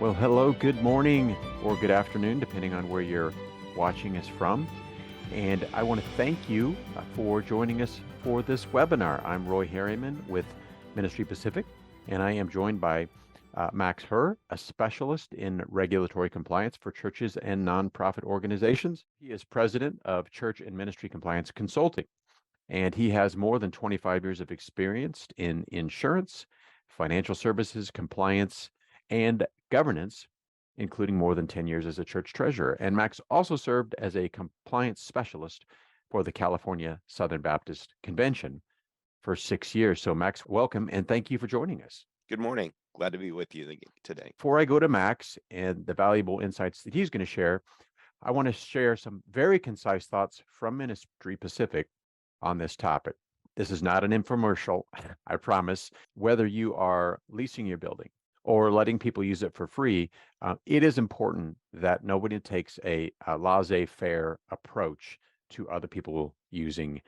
Well, hello, good morning, or good afternoon, depending on where you're watching us from. And I want to thank you for joining us for this webinar. I'm Roy Harriman with Ministry Pacific, and I am joined by Max Herr, a specialist in regulatory compliance for churches and nonprofit organizations. He is president of Church and Ministry Compliance Consulting, and he has more than 25 years of experience in insurance, financial services, compliance, and governance, including more than 10 years as a church treasurer. And Max also served as a compliance specialist for the California Southern Baptist Convention for 6 years. So Max, welcome, and thank you for joining us. Good morning. Glad to be with you today. Before I go to Max and the valuable insights that he's going to share, I want to share some very concise thoughts from Ministry Pacific on this topic. This is not an infomercial, I promise. Whether you are leasing your building or letting people use it for free, it is important that nobody takes a laissez-faire approach to other people using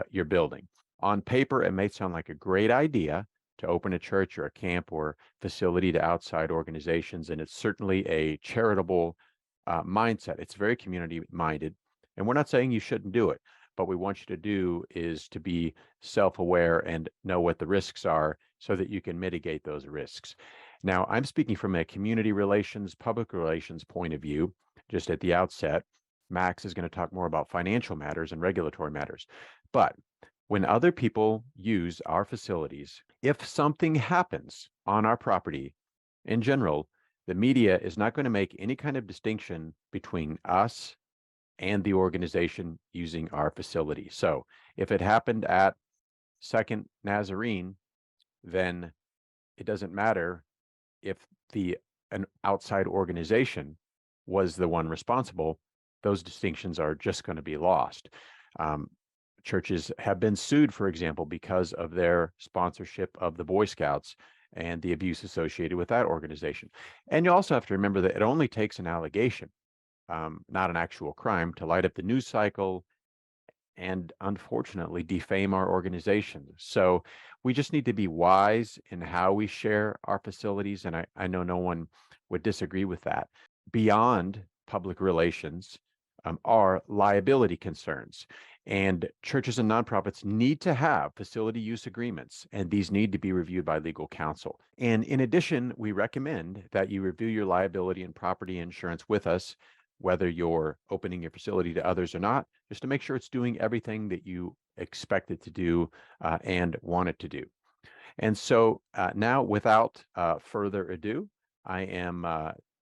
your building. On paper, it may sound like a great idea to open a church or a camp or facility to outside organizations, and it's certainly a charitable mindset. It's very community-minded, and we're not saying you shouldn't do it. What we want you to do is to be self-aware and know what the risks are so that you can mitigate those risks. Now, I'm speaking from a community relations, public relations point of view, just at the outset. Max is going to talk more about financial matters and regulatory matters. But when other people use our facilities, if something happens on our property in general, the media is not going to make any kind of distinction between us and the organization using our facility. So if it happened at Second Nazarene, then it doesn't matter if an outside organization was the one responsible. Those distinctions are just going to be lost. Churches have been sued, for example, because of their sponsorship of the Boy Scouts and the abuse associated with that organization. And you also have to remember that it only takes an allegation, not an actual crime, to light up the news cycle and unfortunately defame our organization. So we just need to be wise in how we share our facilities, and I know no one would disagree with that. Beyond public relations are liability concerns, and churches and nonprofits need to have facility use agreements, and these need to be reviewed by legal counsel. And in addition, we recommend that you review your liability and property insurance with us, whether you're opening your facility to others or not, just to make sure it's doing everything that you expect it to do and want it to do. And so now, without further ado, I am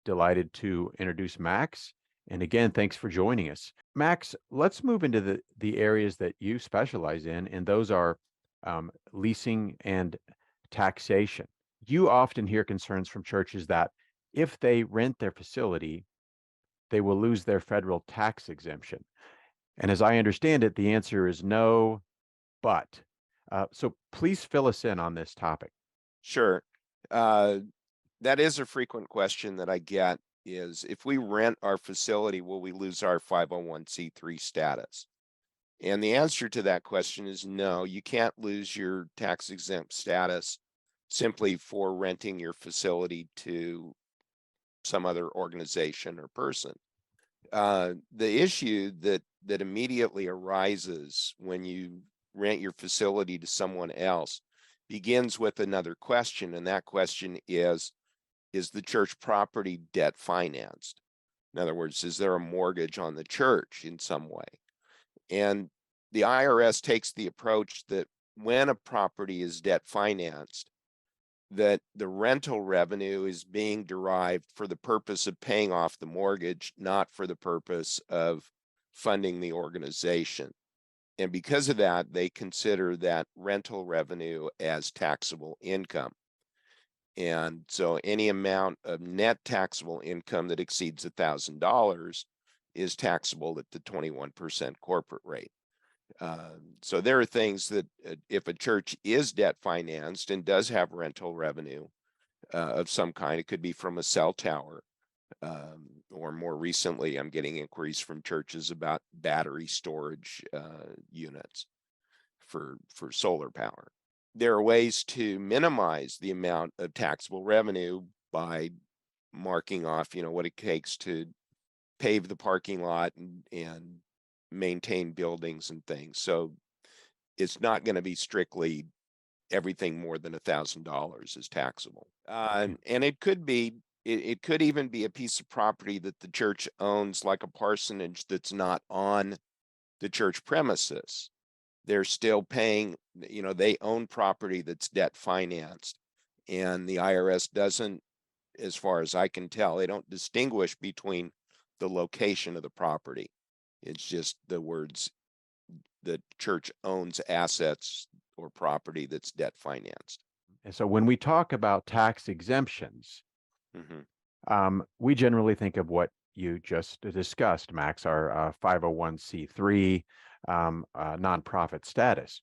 delighted to introduce Max. And again, thanks for joining us. Max, let's move into the areas that you specialize in, and those are leasing and taxation. You often hear concerns from churches that if they rent their facility, they will lose their federal tax exemption. And as I understand it, the answer is no, but. So please fill us in on this topic. Sure. That is a frequent question that I get is if we rent our facility, will we lose our 501c3 status? And the answer to that question is no, you can't lose your tax exempt status simply for renting your facility to some other organization or person. The issue that immediately arises when you rent your facility to someone else begins with another question, and that question is the church property debt financed? In other words, is there a mortgage on the church in some way? And the IRS takes the approach that when a property is debt financed, that the rental revenue is being derived for the purpose of paying off the mortgage, not for the purpose of funding the organization. And because of that, they consider that rental revenue as taxable income. And so any amount of net taxable income that exceeds $1,000 is taxable at the 21% corporate rate. So there are things that if a church is debt financed and does have rental revenue of some kind, it could be from a cell tower, or more recently, I'm getting inquiries from churches about battery storage units for solar power. There are ways to minimize the amount of taxable revenue by marking off, what it takes to pave the parking lot and maintain buildings and things. So it's not going to be strictly everything more than $1,000 is taxable. And it could be, it could even be a piece of property that the church owns, like a parsonage that's not on the church premises. They're still paying, they own property that's debt financed, and the IRS doesn't, as far as I can tell, they don't distinguish between the location of the property. It's just the words, the church owns assets or property that's debt financed. And so when we talk about tax exemptions, Mm-hmm. we generally think of what you just discussed, Max, our 501c3 nonprofit status.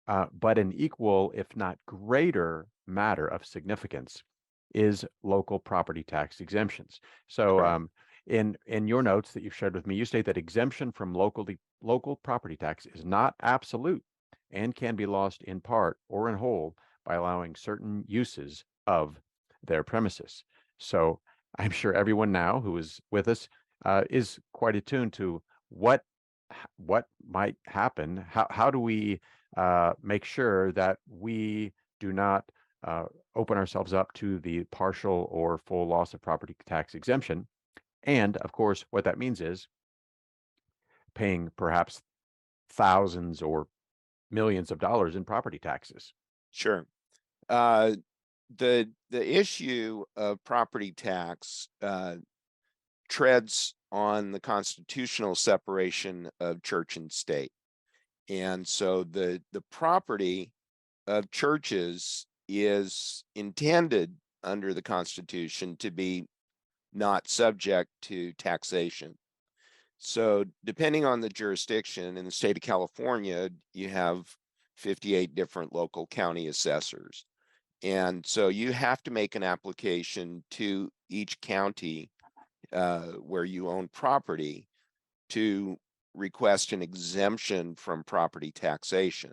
But an equal, if not greater, matter of significance is local property tax exemptions. So in your notes that you've shared with me, you state that exemption from local property tax is not absolute and can be lost in part or in whole by allowing certain uses of their premises. So I'm sure everyone now who is with us is quite attuned to what might happen. How do we make sure that we do not open ourselves up to the partial or full loss of property tax exemption? And of course, what that means is paying perhaps thousands or millions of dollars in property taxes. Sure. The issue of property tax treads on the constitutional separation of church and state. And so the property of churches is intended under the Constitution to be not subject to taxation. So depending on the jurisdiction, in the state of California, you have 58 different local county assessors. And so you have to make an application to each county where you own property to request an exemption from property taxation.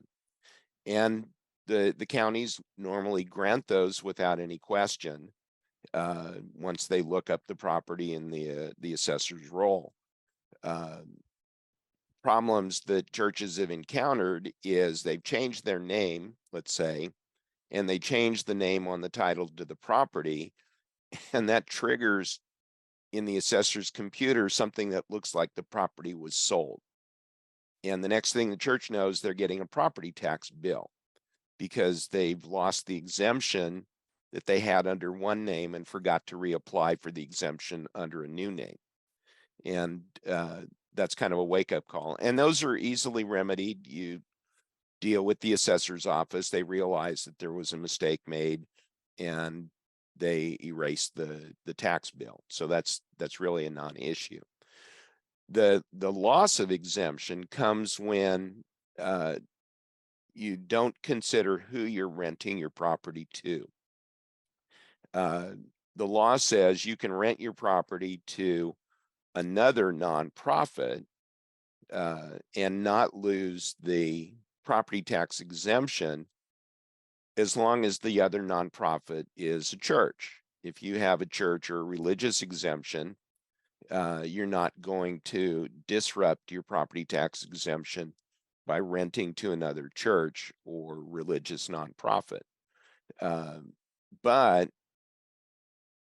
And the counties normally grant those without any question once they look up the property in the assessor's roll. Problems that churches have encountered is they've changed their name, let's say, and they change the name on the title to the property, and that triggers in the assessor's computer something that looks like the property was sold. And the next thing the church knows, they're getting a property tax bill because they've lost the exemption that they had under one name and forgot to reapply for the exemption under a new name. And that's kind of a wake-up call. And those are easily remedied. You deal with the assessor's office. They realize that there was a mistake made, and they erase the tax bill. So that's really a non-issue. The loss of exemption comes when you don't consider who you're renting your property to. The law says you can rent your property to another nonprofit and not lose the property tax exemption as long as the other nonprofit is a church. If you have a church or a religious exemption, you're not going to disrupt your property tax exemption by renting to another church or religious nonprofit. But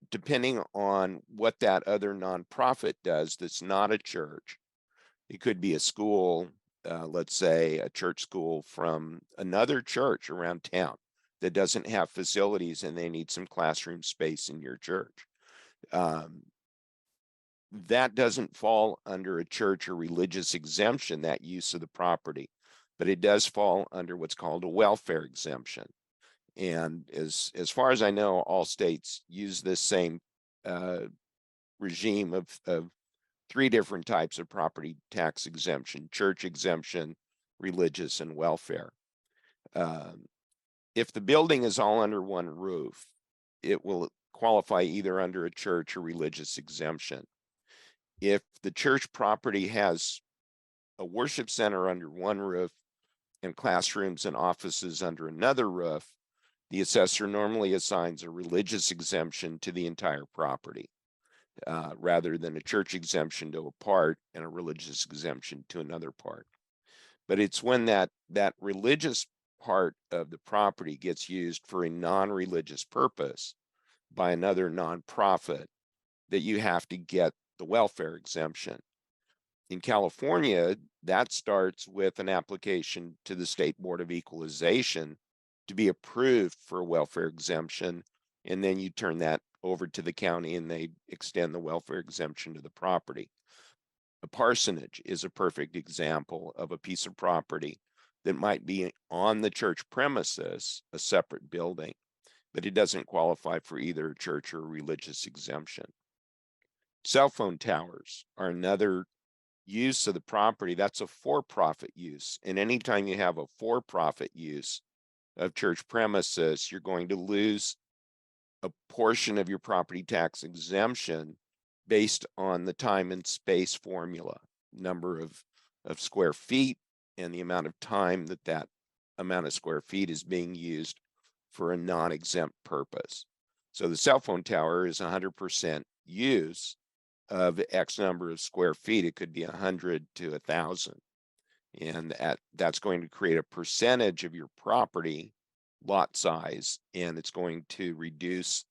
depending on what that other nonprofit does that's not a church, it could be a school, let's say a church school from another church around town that doesn't have facilities and they need some classroom space in your church. That doesn't fall under a church or religious exemption, that use of the property, but it does fall under what's called a welfare exemption. And as far as I know, all states use this same regime of three different types of property tax exemption: church exemption, religious, and welfare. If the building is all under one roof, it will qualify either under a church or religious exemption. If the church property has a worship center under one roof and classrooms and offices under another roof, the assessor normally assigns a religious exemption to the entire property, rather than a church exemption to a part and a religious exemption to another part. But it's when that religious part of the property gets used for a non-religious purpose by another nonprofit that you have to get the welfare exemption. In California, that starts with an application to the State Board of Equalization to be approved for a welfare exemption, and then you turn that over to the county and they extend the welfare exemption to the property. A parsonage is a perfect example of a piece of property that might be on the church premises, a separate building, but it doesn't qualify for either a church or a religious exemption. Cell phone towers are another use of the property. That's a for-profit use. And anytime you have a for-profit use of church premises, you're going to lose a portion of your property tax exemption based on the time and space formula, number of square feet, and the amount of time that amount of square feet is being used for a non-exempt purpose. So the cell phone tower is 100% use of X number of square feet. It could be 100 to 1,000. And that's going to create a percentage of your property lot size, and it's going to reduce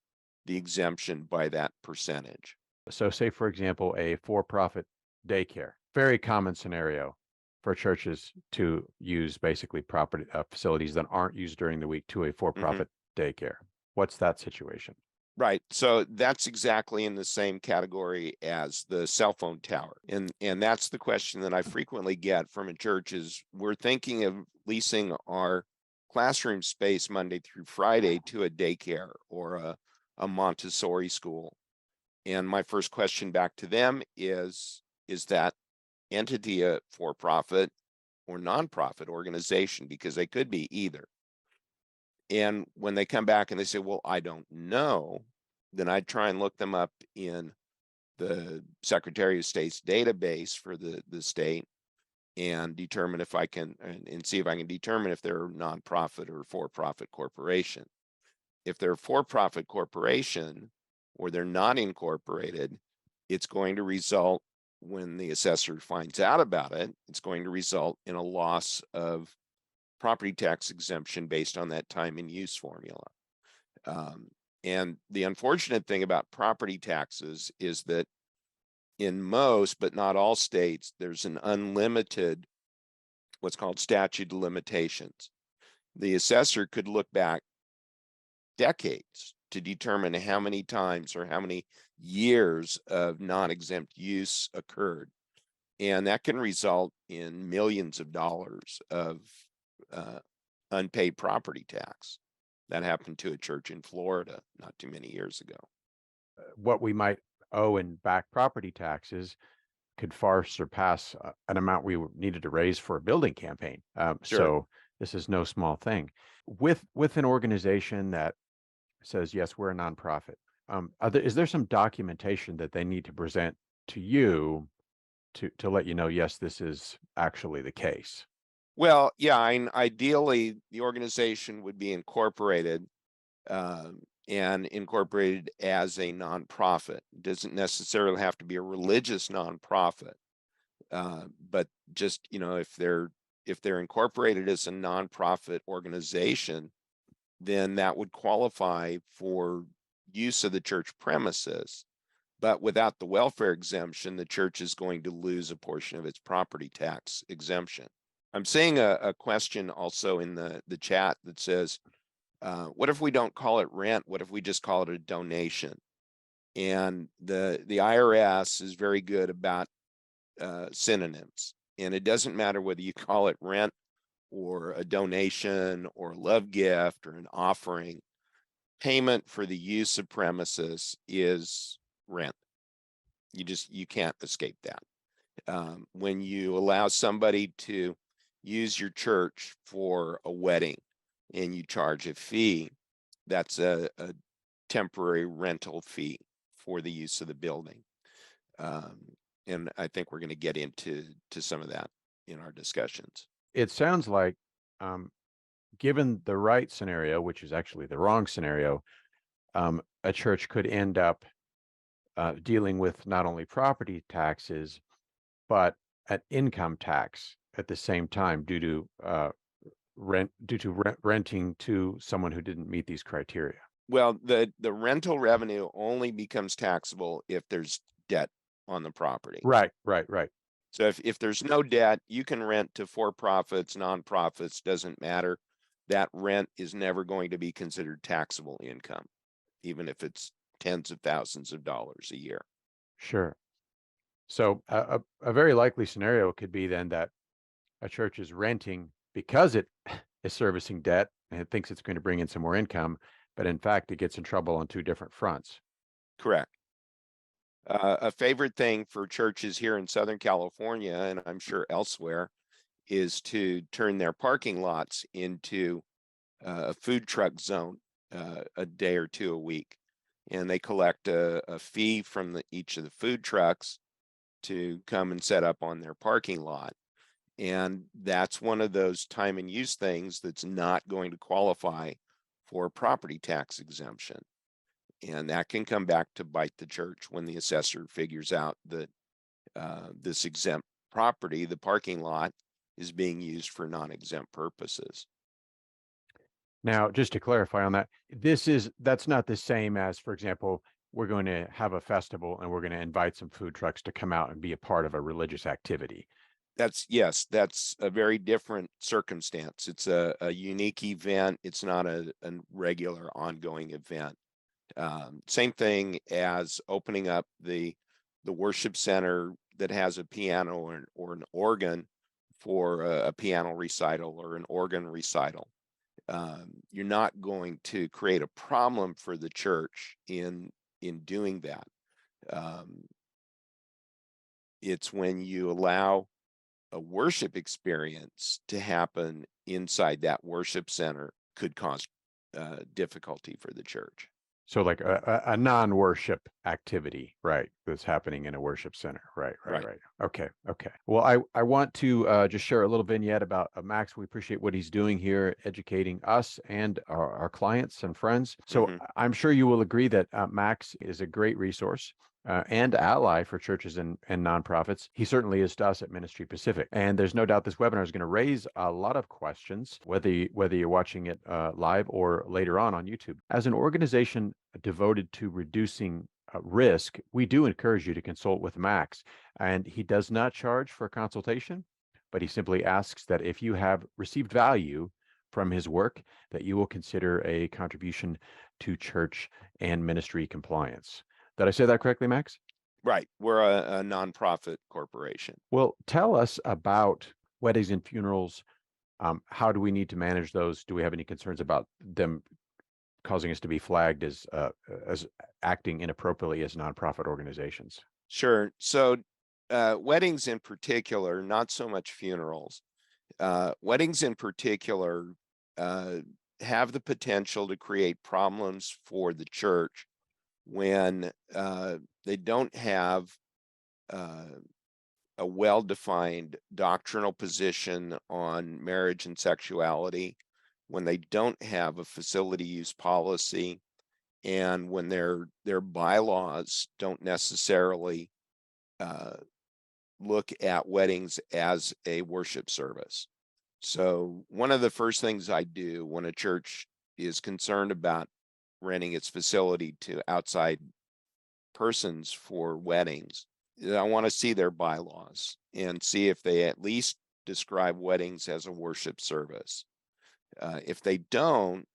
the exemption by that percentage. So say, for example, a for-profit daycare, very common scenario for churches to use basically property facilities that aren't used during the week to a for-profit daycare. What's that situation? Right. So that's exactly in the same category as the cell phone tower. And that's the question that I frequently get from a church is, we're thinking of leasing our classroom space Monday through Friday to a daycare or a Montessori school. And my first question back to them is that entity a for-profit or nonprofit organization? Because they could be either. And when they come back and they say, well, I don't know, then I try and look them up in the Secretary of State's database for the state and determine if I can, and see if I can determine if they're a nonprofit or for-profit corporation. If they're a for-profit corporation or they're not incorporated, it's going to result, when the assessor finds out about it, it's going to result in a loss of property tax exemption based on that time and use formula. And the unfortunate thing about property taxes is that in most, but not all states, there's an unlimited, what's called statute of limitations. The assessor could look back decades to determine how many times or how many years of non-exempt use occurred. And that can result in millions of dollars of unpaid property tax. That happened to a church in Florida not too many years ago. What we might owe in back property taxes could far surpass an amount we needed to raise for a building campaign. Sure. So this is no small thing. With an organization that says, yes, we're a nonprofit, is there some documentation that they need to present to you to let you know, yes, this is actually the case? Well, yeah, ideally the organization would be incorporated and incorporated as a nonprofit. It doesn't necessarily have to be a religious nonprofit, but just, if they're incorporated as a nonprofit organization, then that would qualify for use of the church premises. But without the welfare exemption, the church is going to lose a portion of its property tax exemption. I'm seeing a question also in the chat that says, what if we don't call it rent? What if we just call it a donation? And the IRS is very good about synonyms. And it doesn't matter whether you call it rent or a donation or a love gift or an offering. Payment for the use of premises is rent. You can't escape that. When you allow somebody to use your church for a wedding and you charge a fee, that's a temporary rental fee for the use of the building. And I think we're going to get into some of that in our discussions. It sounds like given the right scenario, which is actually the wrong scenario, a church could end up dealing with not only property taxes, but an income tax at the same time due to renting to someone who didn't meet these criteria. Well, the rental revenue only becomes taxable if there's debt on the property. Right. So if there's no debt, you can rent to for-profits, nonprofits, doesn't matter. That rent is never going to be considered taxable income, even if it's tens of thousands of dollars a year. Sure. So a very likely scenario could be then that a church is renting because it is servicing debt and it thinks it's going to bring in some more income, but in fact, it gets in trouble on two different fronts. Correct. A favorite thing for churches here in Southern California, and I'm sure elsewhere, is to turn their parking lots into a food truck zone a day or two a week. And they collect a fee from each of the food trucks to come and set up on their parking lot. And that's one of those time and use things that's not going to qualify for property tax exemption. And that can come back to bite the church when the assessor figures out that this exempt property, the parking lot, is being used for non-exempt purposes. Now, just to clarify on that, that's not the same as, for example, we're going to have a festival and we're going to invite some food trucks to come out and be a part of a religious activity. Yes, that's a very different circumstance. It's a unique event. It's not a regular ongoing event. Same thing as opening up the worship center that has a piano or an organ for a piano recital or an organ recital. You're not going to create a problem for the church in doing that. It's when you allow a worship experience to happen inside that worship center could cause difficulty for the church. So like a non-worship activity, right? That's happening in a worship center. Right. Okay. Well, I want to just share a little vignette about Max. We appreciate what he's doing here, educating us and our clients and friends. So I'm sure you will agree that Max is a great resource. And ally for churches and nonprofits. He certainly is to us at Ministry Pacific. And there's no doubt this webinar is going to raise a lot of questions, whether you're watching it live or later on YouTube. As an organization devoted to reducing risk, we do encourage you to consult with Max. And he does not charge for a consultation, but he simply asks that if you have received value from his work, that you will consider a contribution to church and ministry compliance. Did I say that correctly, Max? Right. We're a nonprofit corporation. Well, tell us about weddings and funerals. How do we need to manage those? Do we have any concerns about them causing us to be flagged as acting inappropriately as nonprofit organizations? Sure. So weddings in particular, not so much funerals. Weddings in particular have the potential to create problems for the church when they don't have a well-defined doctrinal position on marriage and sexuality, when they don't have a facility use policy, and when their bylaws don't necessarily look at weddings as a worship service. So one of the first things I do when a church is concerned about renting its facility to outside persons for weddings, I want to see their bylaws and see if they at least describe weddings as a worship service. If they don't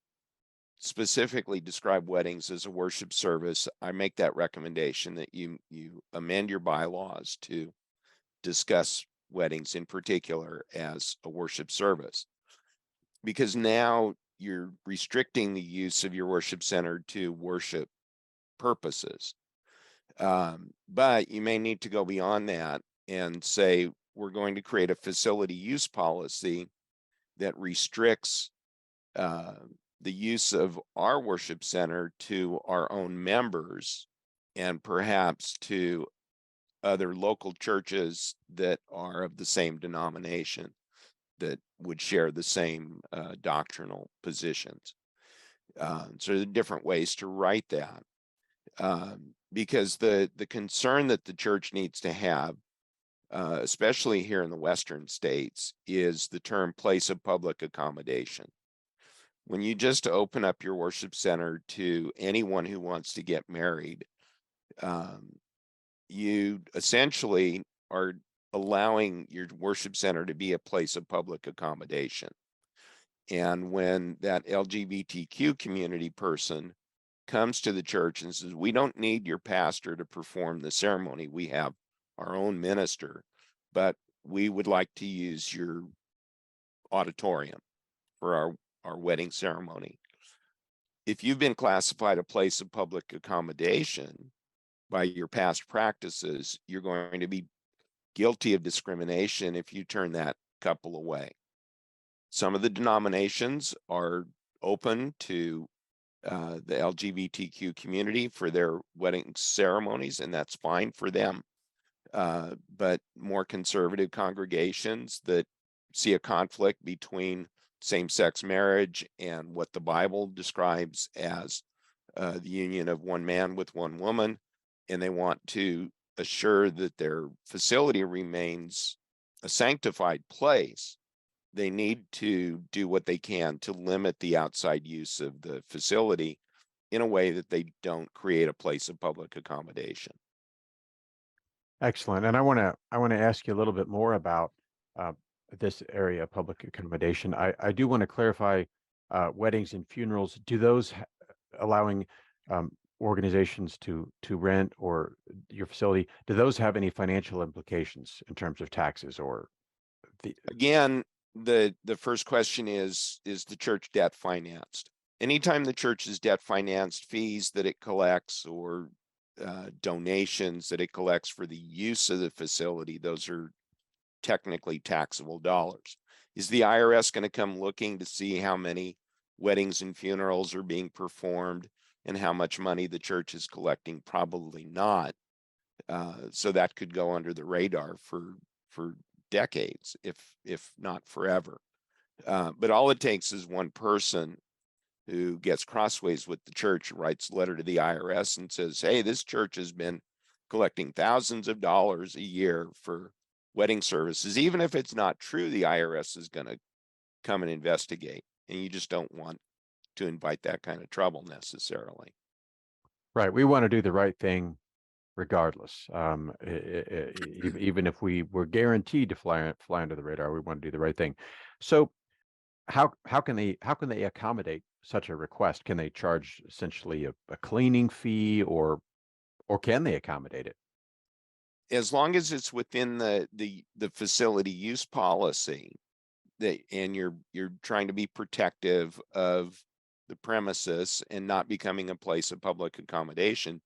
specifically describe weddings as a worship service, I make that recommendation that you amend your bylaws to discuss weddings in particular as a worship service, because now you're restricting the use of your worship center to worship purposes. But you may need to go beyond that and say, we're going to create a facility use policy that restricts the use of our worship center to our own members and perhaps to other local churches that are of the same denomination. that would share the same doctrinal positions. So there are different ways to write that. Because the concern that the church needs to have, especially here in the Western states, is the term place of public accommodation. When you just open up your worship center to anyone who wants to get married, you essentially are allowing your worship center to be a place of public accommodation. And when that LGBTQ community person comes to the church and says, we don't need your pastor to perform the ceremony, we have our own minister, but we would like to use your auditorium for our wedding ceremony. If you've been classified a place of public accommodation by your past practices, you're going to be guilty of discrimination if you turn that couple away. Some of the denominations are open to the LGBTQ community for their wedding ceremonies, and that's fine for them. But more conservative congregations that see a conflict between same-sex marriage and what the Bible describes as the union of one man with one woman, and they want to assure that their facility remains a sanctified place, they need to do what they can to limit the outside use of the facility in a way that they don't create a place of public accommodation. Excellent. And I want to ask you a little bit more about this area of public accommodation. I do want to clarify weddings and funerals. Do those allowing organizations to rent or your facility, do those have any financial implications in terms of taxes or the? Again, the first question is the church debt financed? Anytime the church is debt financed, fees that it collects or donations that it collects for the use of the facility, those are technically taxable dollars. Is the IRS going to come looking to see how many weddings and funerals are being performed and how much money the church is collecting? Probably not. So that could go under the radar for decades, if not forever. But all it takes is one person who gets crossways with the church, writes a letter to the IRS and says, hey, this church has been collecting thousands of dollars a year for wedding services. Even if it's not true, the IRS is going to come and investigate. And you just don't want to invite that kind of trouble necessarily. Right. We want to do the right thing regardless. Even if we were guaranteed to fly under the radar, we want to do the right thing. So how can they accommodate such a request? Can they charge essentially a cleaning fee, or can they accommodate it? As long as it's within the facility use policy, and you're trying to be protective of the premises and not becoming a place of public accommodation,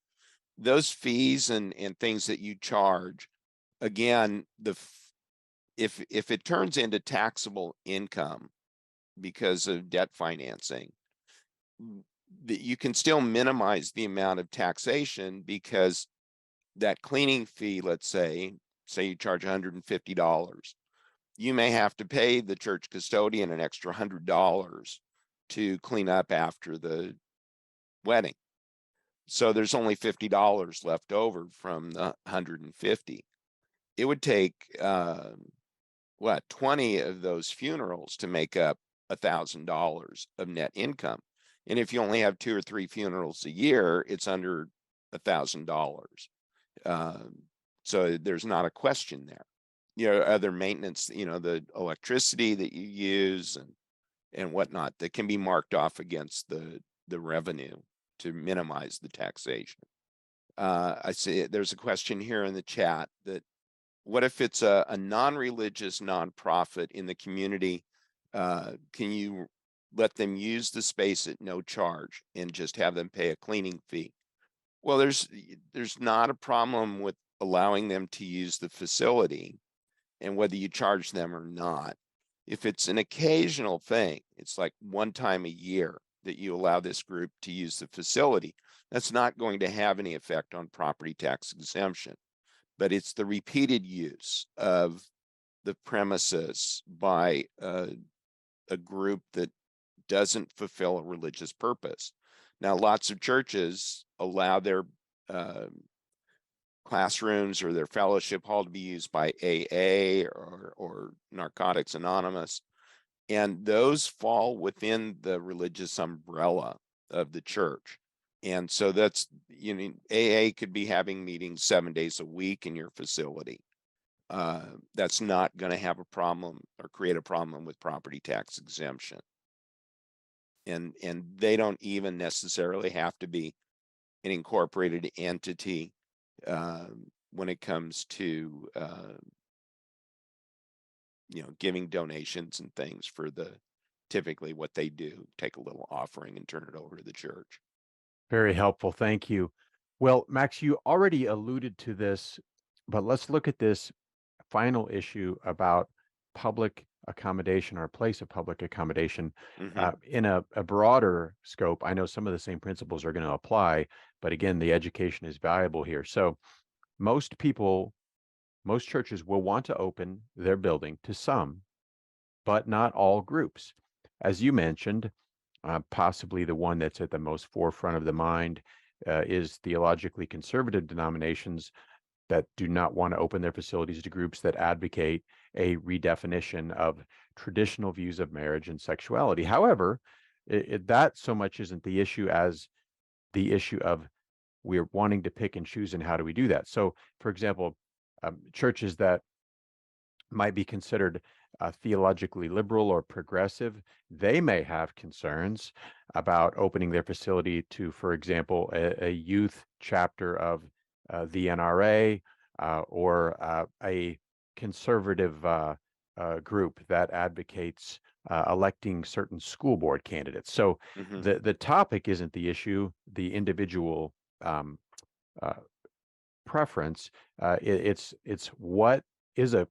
those fees and things that you charge, again, if it turns into taxable income because of debt financing, you can still minimize the amount of taxation, because that cleaning fee, let's say you charge $150, you may have to pay the church custodian an extra $100 to clean up after the wedding. So there's only $50 left over from the $150. It would take 20 of those funerals to make up $1,000 of net income. And if you only have 2 or 3 funerals a year, it's under $1,000. So there's not a question there. Other maintenance, the electricity that you use and whatnot, that can be marked off against the revenue to minimize the taxation. I see there's a question here in the chat that, what if it's a non-religious nonprofit in the community? Can you let them use the space at no charge and just have them pay a cleaning fee? Well, there's not a problem with allowing them to use the facility and whether you charge them or not. If it's an occasional thing, it's like one time a year that you allow this group to use the facility, that's not going to have any effect on property tax exemption. But it's the repeated use of the premises by a group that doesn't fulfill a religious purpose. Now, lots of churches allow their classrooms or their fellowship hall to be used by AA or Narcotics Anonymous, and those fall within the religious umbrella of the church. And so that's, you know, AA could be having meetings 7 days a week in your facility. That's not going to have a problem or create a problem with property tax exemption. And they don't even necessarily have to be an incorporated entity when it comes to you know, giving donations and things for the typically what they do, take a little offering and turn it over to the church. Very helpful. Thank you. Well, Max, you already alluded to this, but let's look at this final issue about public accommodation or place of public accommodation in a broader scope. I know some of the same principles are going to apply, but again, the education is valuable here. So most people, most churches will want to open their building to some, but not all groups. As you mentioned, possibly the one that's at the most forefront of the mind is theologically conservative denominations that do not want to open their facilities to groups that advocate a redefinition of traditional views of marriage and sexuality. However, that so much isn't the issue as the issue of we're wanting to pick and choose, and how do we do that? So, for example, churches that might be considered theologically liberal or progressive, they may have concerns about opening their facility to, for example, a youth chapter of the NRA or a conservative group that advocates electing certain school board candidates. So the topic isn't the issue, the individual preference. It's what is a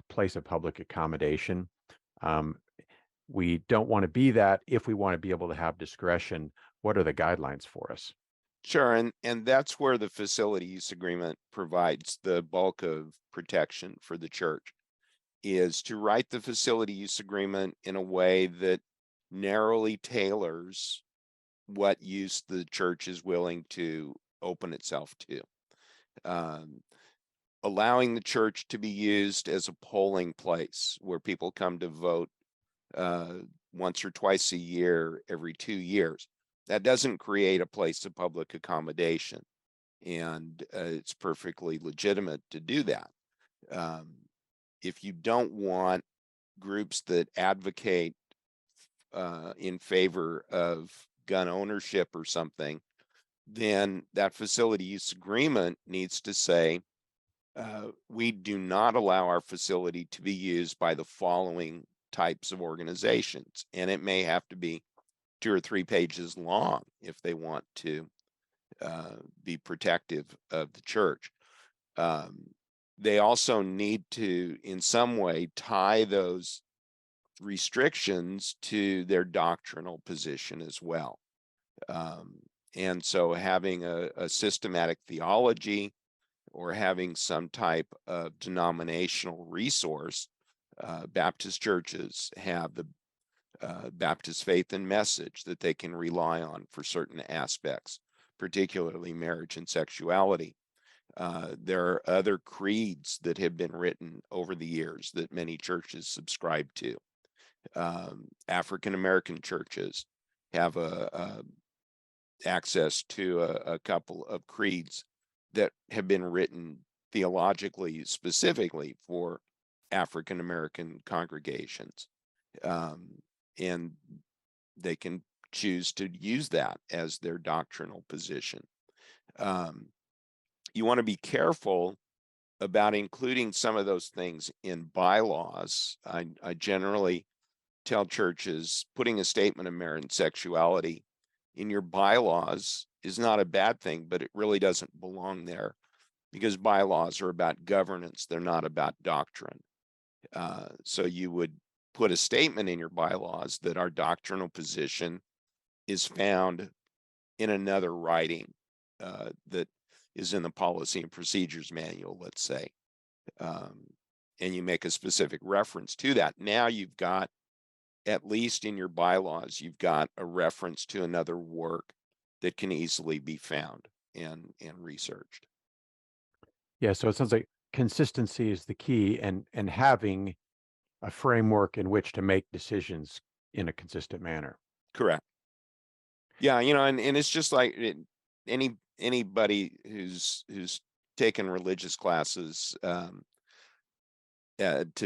place of public accommodation. We don't want to be that. If we want to be able to have discretion, what are the guidelines for us? Sure, and that's where the facility use agreement provides the bulk of protection for the church, is to write the facility use agreement in a way that narrowly tailors what use the church is willing to open itself to. Allowing the church to be used as a polling place where people come to vote once or twice a year, every 2 years. That doesn't create a place of public accommodation, and it's perfectly legitimate to do that. If you don't want groups that advocate in favor of gun ownership or something, then that facility use agreement needs to say, we do not allow our facility to be used by the following types of organizations. And it may have to be 2 or 3 pages long if they want to be protective of the church. They also need to, in some way, tie those restrictions to their doctrinal position as well. And so having a systematic theology or having some type of denominational resource, Baptist churches have the Baptist Faith and Message that they can rely on for certain aspects, particularly marriage and sexuality. There are other creeds that have been written over the years that many churches subscribe to. African American churches have access to a couple of creeds that have been written theologically specifically for African American congregations. And they can choose to use that as their doctrinal position. You want to be careful about including some of those things in bylaws. I generally tell churches putting a statement of marriage and sexuality in your bylaws is not a bad thing, but it really doesn't belong there because bylaws are about governance. They're not about doctrine. So you would put a statement in your bylaws that our doctrinal position is found in another writing that is in the policy and procedures manual, let's say. and you make a specific reference to that, now you've got, at least in your bylaws, you've got a reference to another work that can easily be found and researched. Yeah, so it sounds like consistency is the key, and having a framework in which to make decisions in a consistent manner. Correct. Yeah, you know, and it's just like anybody who's taken religious classes to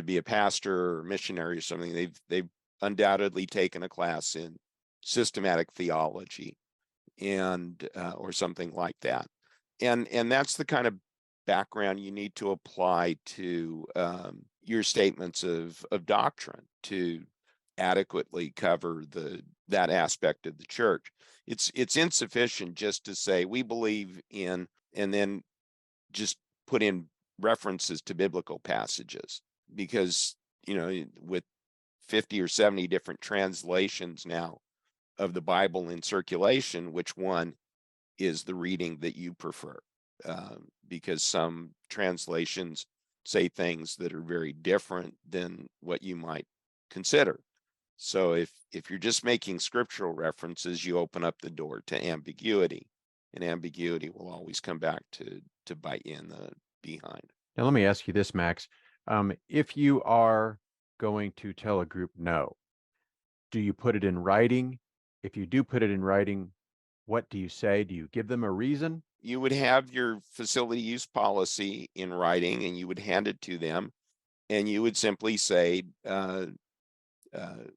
be a pastor or missionary or something, they've undoubtedly taken a class in systematic theology and or something like that, and that's the kind of background you need to apply to your statements of doctrine to adequately cover that aspect of the church. It's insufficient just to say we believe in, and then just put in references to biblical passages, because, you know, with 50 or 70 different translations now of the Bible in circulation, which one is the reading that you prefer? Because some translations say things that are very different than what you might consider. So if you're just making scriptural references, you open up the door to ambiguity, and ambiguity will always come back to bite you in the behind. Now, let me ask you this, Max. If you are going to tell a group no, do you put it in writing? If you do put it in writing, what do you say? Do you give them a reason? You would have your facility use policy in writing, and you would hand it to them, and you would simply say,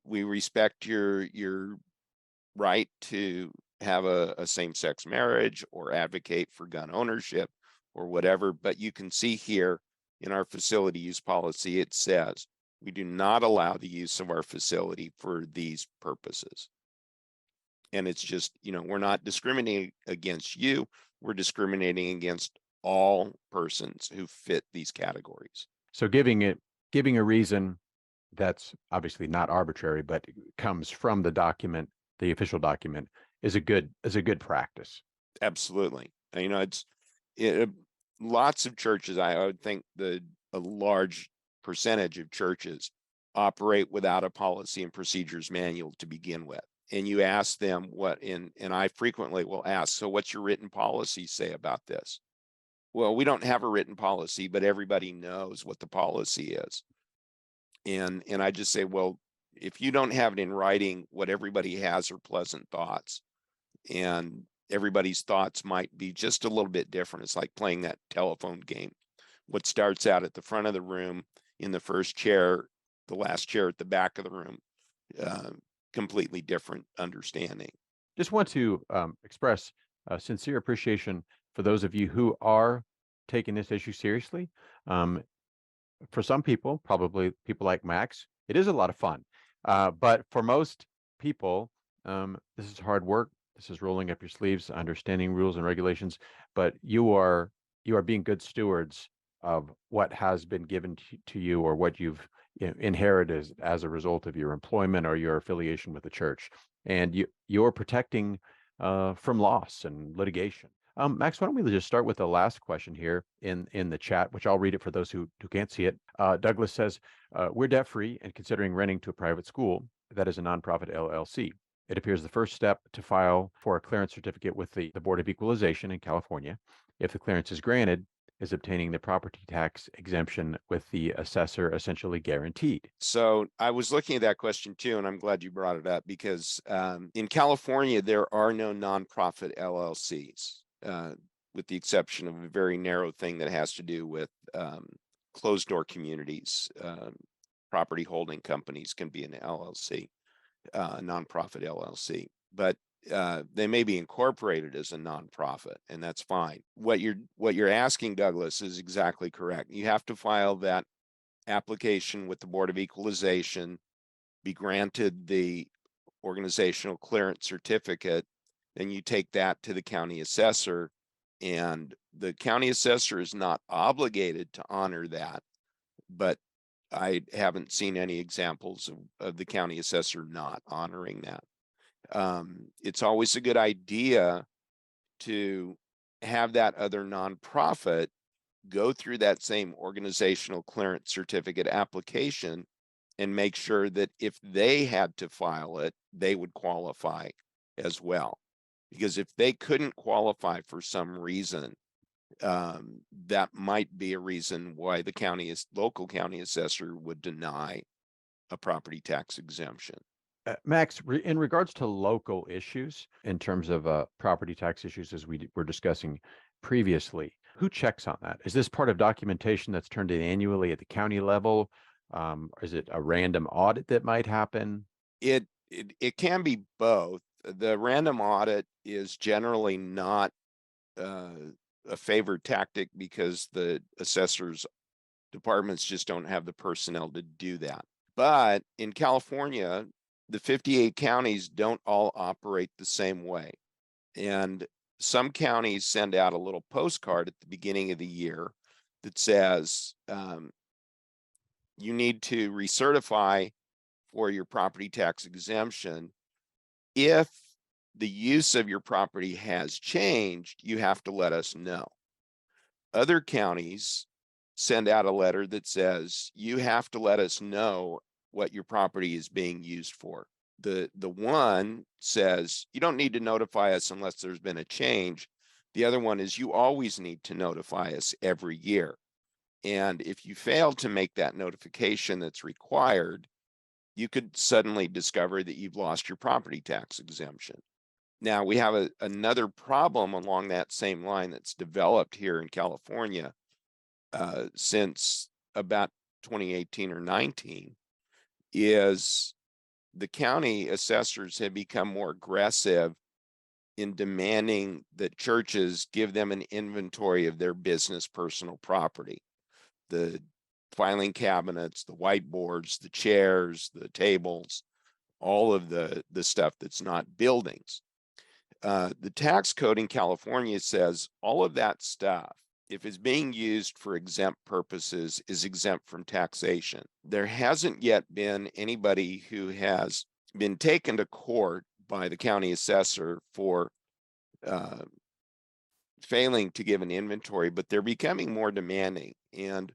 we respect your right to have a same-sex marriage or advocate for gun ownership or whatever, but you can see here in our facility use policy, it says we do not allow the use of our facility for these purposes. And it's just, you know, we're not discriminating against you, we're discriminating against all persons who fit these categories. So giving a reason that's obviously not arbitrary, but comes from the document, the official document, is a good practice. Absolutely. And, you know, lots of churches, I would think a large percentage of churches operate without a policy and procedures manual to begin with. And you ask them and I frequently will ask, so what's your written policy say about this? Well, we don't have a written policy, but everybody knows what the policy is. And I just say, well, if you don't have it in writing, what everybody has are pleasant thoughts, and everybody's thoughts might be just a little bit different. It's like playing that telephone game. What starts out at the front of the room in the first chair, the last chair at the back of the room, completely different understanding. Just want to express sincere appreciation for those of you who are taking this issue seriously. For some people, probably people like Max, it is a lot of fun. But for most people, this is hard work. This is rolling up your sleeves, understanding rules and regulations. But you are being good stewards of what has been given to you, or what you've inherited as a result of your employment or your affiliation with the church. And you're protecting from loss and litigation. Max, why don't we just start with the last question here in the chat, which I'll read it for those who can't see it. Douglas says, we're debt-free and considering renting to a private school that is a nonprofit LLC. It appears the first step to file for a clearance certificate with the Board of Equalization in California. If the clearance is granted, is obtaining the property tax exemption with the assessor essentially guaranteed. So I was looking at that question too, and I'm glad you brought it up, because in California, there are no nonprofit LLCs. With the exception of a very narrow thing that has to do with closed door communities. Property holding companies can be an LLC, nonprofit LLC, but they may be incorporated as a nonprofit, and that's fine. What you're asking, Douglas, is exactly correct. You have to file that application with the Board of Equalization, be granted the organizational clearance certificate, then you take that to the county assessor, and the county assessor is not obligated to honor that, but I haven't seen any examples of the county assessor not honoring that. It's always a good idea to have that other nonprofit go through that same organizational clearance certificate application and make sure that if they had to file it, they would qualify as well. Because if they couldn't qualify for some reason, that might be a reason why the local county assessor would deny a property tax exemption. Max, in regards to local issues, in terms of property tax issues, as we were discussing previously, who checks on that? Is this part of documentation that's turned in annually at the county level? Is it a random audit that might happen? It can be both. The random audit is generally not a favored tactic because the assessors departments just don't have the personnel to do that. But in California, the 58 counties don't all operate the same way. And some counties send out a little postcard at the beginning of the year that says, you need to recertify for your property tax exemption. If the use of your property has changed, you have to let us know. Other counties send out a letter that says, you have to let us know what your property is being used for. The one says, you don't need to notify us unless there's been a change. The other one is, you always need to notify us every year. And if you fail to make that notification that's required, you could suddenly discover that you've lost your property tax exemption. Now, we have another problem along that same line that's developed here in California since about 2018 or 19, is the county assessors have become more aggressive in demanding that churches give them an inventory of their business personal property. The filing cabinets, the whiteboards, the chairs, the tables, all of the stuff that's not buildings. The tax code in California says all of that stuff, if it's being used for exempt purposes, is exempt from taxation. There hasn't yet been anybody who has been taken to court by the county assessor for failing to give an inventory, but they're becoming more demanding. And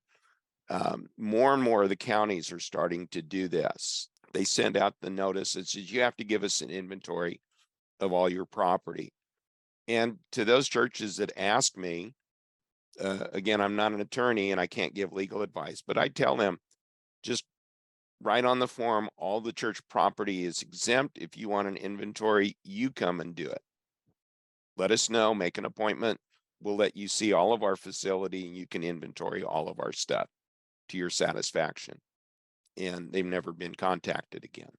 more of the counties are starting to do this. They send out the notice that says, you have to give us an inventory of all your property. And to those churches that ask me, again, I'm not an attorney and I can't give legal advice, but I tell them, just write on the form, all the church property is exempt. If you want an inventory, you come and do it. Let us know, make an appointment. We'll let you see all of our facility and you can inventory all of our stuff to your satisfaction. And they've never been contacted again.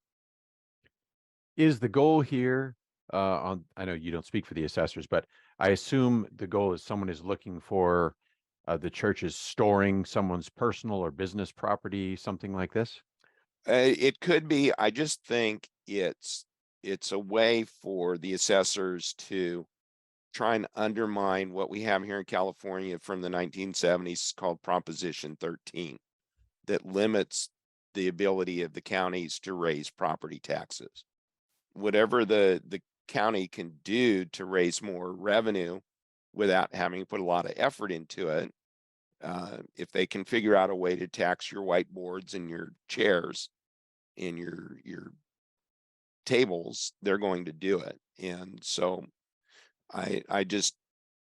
Is the goal here I know you don't speak for the assessors, but I assume the goal is someone is looking for the church is storing someone's personal or business property, something like this? It could be. I just think it's a way for the assessors to try and undermine what we have here in California from the 1970s called Proposition 13, that limits the ability of the counties to raise property taxes. Whatever the county can do to raise more revenue without having to put a lot of effort into it, if they can figure out a way to tax your whiteboards and your chairs and your tables, they're going to do it. And so I just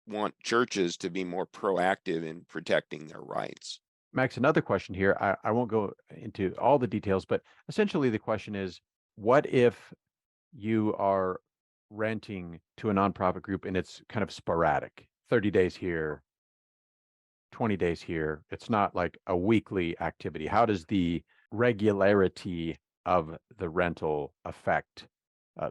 want churches to be more proactive in protecting their rights. Max, another question here. I won't go into all the details, but essentially the question is, what if you are renting to a nonprofit group and it's kind of sporadic, 30 days here, 20 days here? It's not like a weekly activity. How does the regularity of the rental affect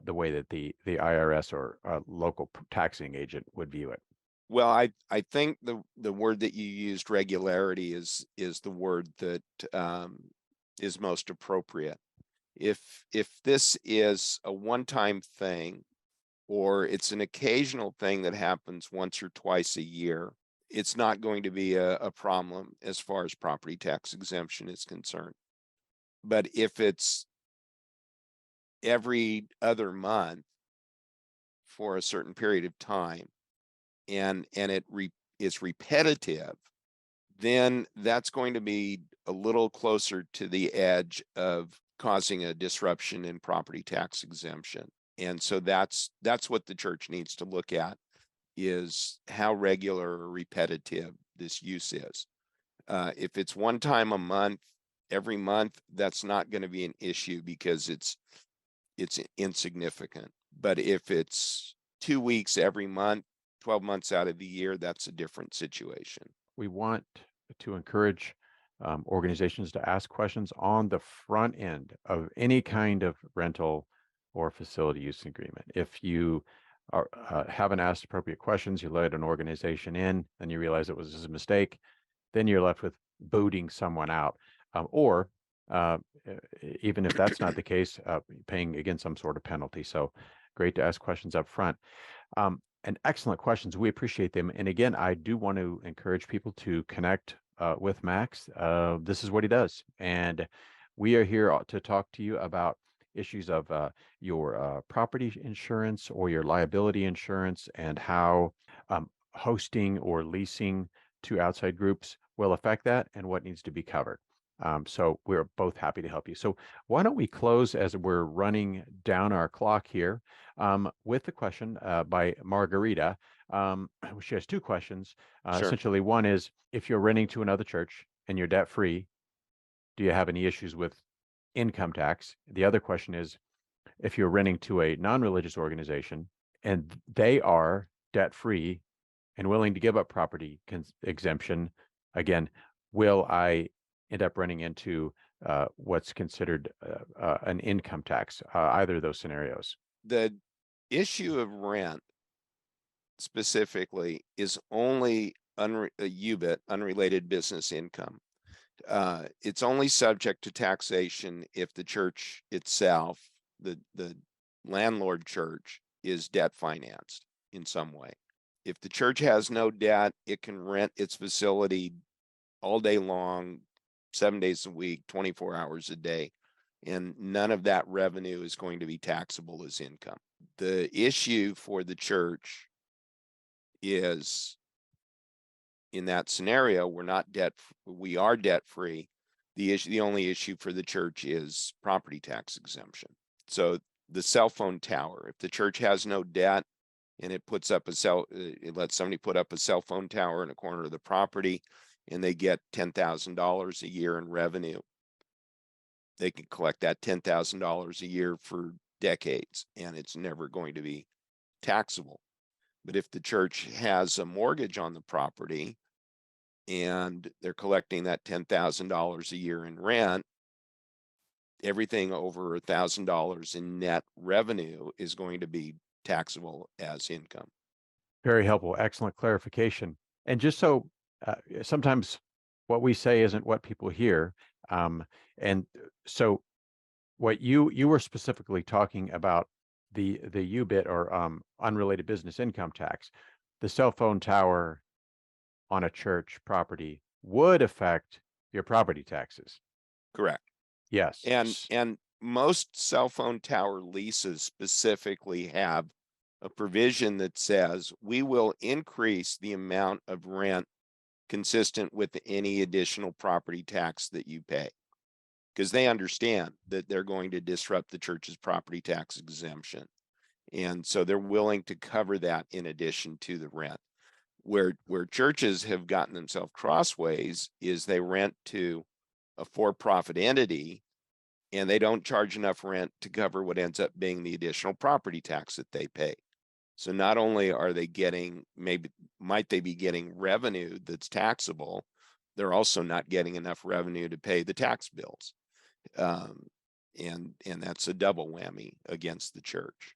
the way that the IRS or local taxing agent would view it? Well, I think the word that you used, regularity, is the word that is most appropriate. If this is a one-time thing, or it's an occasional thing that happens once or twice a year, it's not going to be a problem as far as property tax exemption is concerned. But if it's every other month for a certain period of time, and it is repetitive, then that's going to be a little closer to the edge of causing a disruption in property tax exemption. And so that's what the church needs to look at, is how regular or repetitive this use is. If it's one time a month, every month, that's not going to be an issue because it's insignificant. But if it's 2 weeks every month, 12 months out of the year, that's a different situation. We want to encourage organizations to ask questions on the front end of any kind of rental or facility use agreement. If you haven't asked appropriate questions, you let an organization in, and you realize it was a mistake, then you're left with booting someone out, or even if that's not the case, paying again some sort of penalty. So great to ask questions up front. And excellent questions. We appreciate them. And again, I do want to encourage people to connect with Max. This is what he does. And we are here to talk to you about issues of your property insurance or your liability insurance, and how hosting or leasing to outside groups will affect that and what needs to be covered. So we're both happy to help you. So why don't we close, as we're running down our clock here, with the question by Margarita. She has two questions. Sure. Essentially, one is, if you're renting to another church and you're debt free, do you have any issues with income tax? The other question is, if you're renting to a non-religious organization and they are debt free and willing to give up property exemption, again, will I end up running into what's considered an income tax? Either of those scenarios. The issue of rent specifically is only a UBIT, unrelated business income. It's only subject to taxation if the church itself, the landlord church, is debt financed in some way. If the church has no debt, it can rent its facility all day long, 7 days a week, 24 hours a day, and none of that revenue is going to be taxable as income. The issue for the church is, in that scenario, we are debt free. The only issue for the church is property tax exemption. So the cell phone tower, if the church has no debt and it lets somebody put up a cell phone tower in a corner of the property, and they get $10,000 a year in revenue, they can collect that $10,000 a year for decades, and it's never going to be taxable. But if the church has a mortgage on the property and they're collecting that $10,000 a year in rent, everything over $1,000 in net revenue is going to be taxable as income. Very helpful. Excellent clarification. And just so sometimes what we say isn't what people hear. And so what you were specifically talking about, the UBIT, or unrelated business income tax, the cell phone tower on a church property would affect your property taxes. Correct. Yes. And most cell phone tower leases specifically have a provision that says we will increase the amount of rent consistent with any additional property tax that you pay, because they understand that they're going to disrupt the church's property tax exemption. And so they're willing to cover that in addition to the rent. Where churches have gotten themselves crossways is they rent to a for-profit entity and they don't charge enough rent to cover what ends up being the additional property tax that they pay. So not only are they getting, might they be getting revenue that's taxable, they're also not getting enough revenue to pay the tax bills. And that's a double whammy against the church.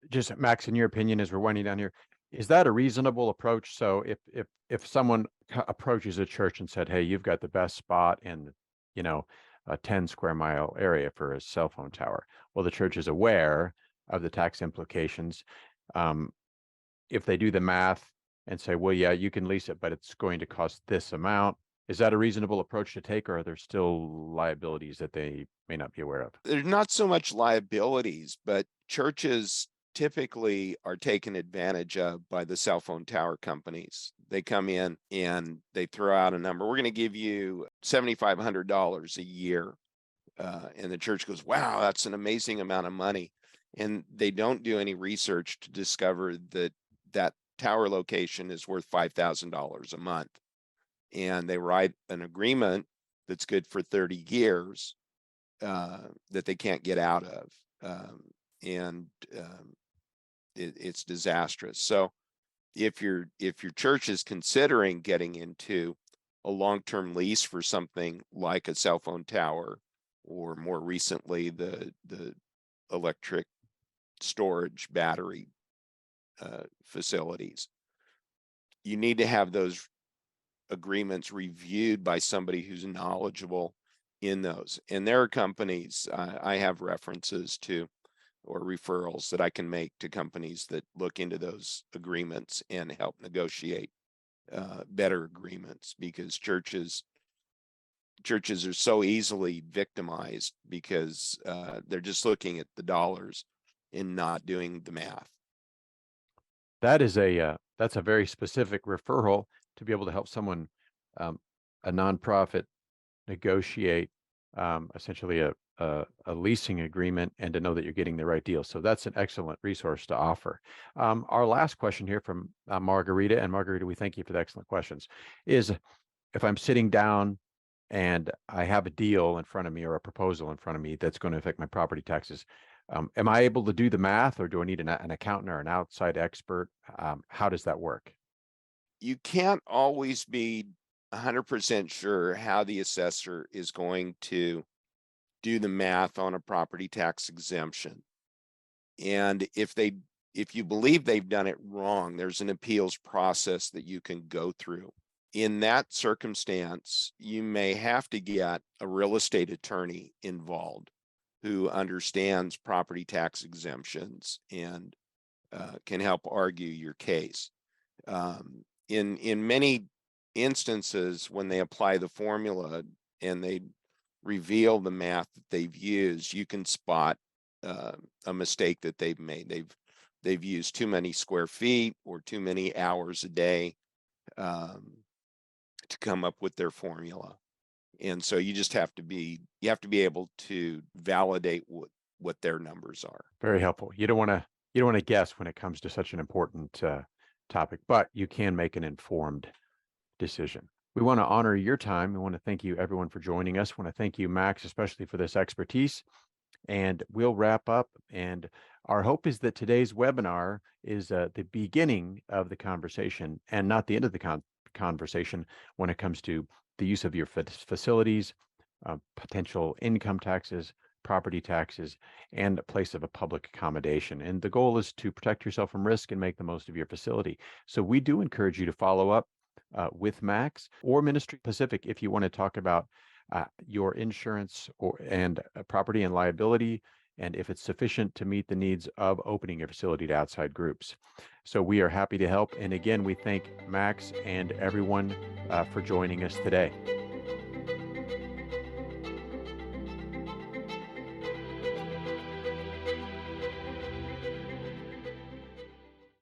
Just Max, in your opinion, as we're winding down here, is that a reasonable approach? So if someone approaches a church and said, "Hey, you've got the best spot in, a 10 square mile area for a cell phone tower," well, the church is aware of the tax implications. If they do the math and say, "Well, yeah, you can lease it, but it's going to cost this amount," is that a reasonable approach to take, or are there still liabilities that they may not be aware of? There's not so much liabilities, but churches typically are taken advantage of by the cell phone tower companies. they come in and they throw out a number. We're going to give you $7,500 a year. And the church goes, wow, that's an amazing amount of money. And they don't do any research to discover that that tower location is worth $5,000 a month. And they write an agreement that's good for 30 years that they can't get out of. It's disastrous. So if your church is considering getting into a long-term lease for something like a cell phone tower, or more recently the electric storage battery facilities, you need to have those agreements reviewed by somebody who's knowledgeable in those. And there are companies, I have references to or referrals that I can make to companies that look into those agreements and help negotiate better agreements, because churches are so easily victimized because they're just looking at the dollars and not doing the math. That is that's a very specific referral to be able to help someone, a nonprofit, negotiate essentially a leasing agreement, and to know that you're getting the right deal. So that's an excellent resource to offer. Our last question here from Margarita, and Margarita, we thank you for the excellent questions, is if I'm sitting down and I have a deal in front of me or a proposal in front of me that's going to affect my property taxes, am I able to do the math, or do I need an accountant or an outside expert? How does that work? You can't always be 100% sure how the assessor is going to do the math on a property tax exemption. And if you believe they've done it wrong, there's an appeals process that you can go through. In that circumstance, you may have to get a real estate attorney involved who understands property tax exemptions and can help argue your case. In many instances, when they apply the formula and they reveal the math that they've used, you can spot a mistake that they've made. They've used too many square feet or too many hours a day to come up with their formula. And so you have to be able to validate what their numbers are. Very helpful. You don't want to guess when it comes to such an important topic, but you can make an informed decision. We want to honor your time. We want to thank you, everyone, for joining us. We want to thank you, Max, especially for this expertise. And we'll wrap up. And our hope is that today's webinar is the beginning of the conversation and not the end of the conversation when it comes to the use of your facilities, potential income taxes, property taxes, and a place of a public accommodation. And the goal is to protect yourself from risk and make the most of your facility. So we do encourage you to follow up with Max or Ministry Pacific if you want to talk about your insurance and property and liability, and if it's sufficient to meet the needs of opening your facility to outside groups. So we are happy to help. And again, we thank Max and everyone for joining us today.